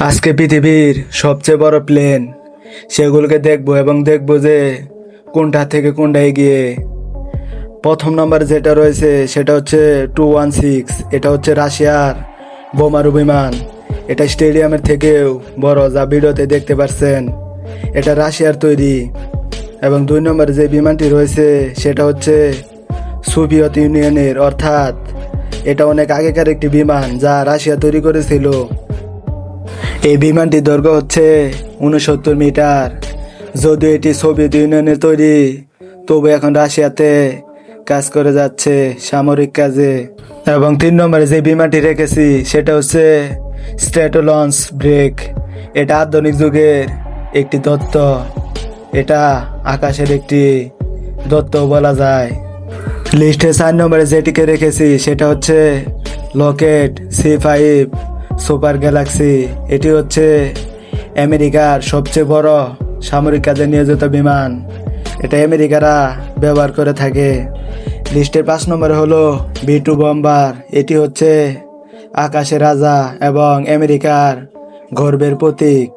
আজকে পৃথিবীর সবচেয়ে বড় প্লেন সেগুলোকে দেখবো এবং দেখবো যে কোনটা থেকে কোনটা এগিয়ে। প্রথম নাম্বার যেটা রয়েছে সেটা হচ্ছে 216। এটা হচ্ছে রাশিয়ার বোমারু বিমান। এটা স্টেডিয়ামের থেকেও বড়, যা ভিডিওতে দেখতে পাচ্ছেন। এটা রাশিয়ার তৈরি। এবং 2 নম্বরে যে বিমানটি রয়েছে সেটা হচ্ছে সোভিয়েত ইউনিয়নের, অর্থাৎ এটা অনেক আগেকার একটি বিমান যা রাশিয়া তৈরি করেছিল। এই বিমানটির দৈর্ঘ্য হচ্ছে 69 মিটার। যদিও এটি সোভিয়েত ইউনিয়নের তৈরি, তবু এখন রাশিয়াতে কাজ করে যাচ্ছে সামরিক কাজে। এবং 3 নম্বরে যে বিমানটি রেখেছি সেটা হচ্ছে স্ট্র্যাটো লঞ্চ ব্রেক। এটা আধুনিক যুগের একটি তত্ত্ব। এটা আকাশের একটি দত্ত বলা যায়। লিস্টে 4 নম্বরে যেটিকে রেখেছি সেটা হচ্ছে লকেট C5 সুপার গ্যালাক্সি। এটি হচ্ছে আমেরিকার সবচেয়ে বড় সামরিক কাজে নিয়োজিত বিমান। এটা আমেরিকারা ব্যবহার করে থাকে। লিস্টের 5 নম্বরে হলো B2 বম্বার। এটি হচ্ছে আকাশের রাজা এবং আমেরিকার গর্বের প্রতীক।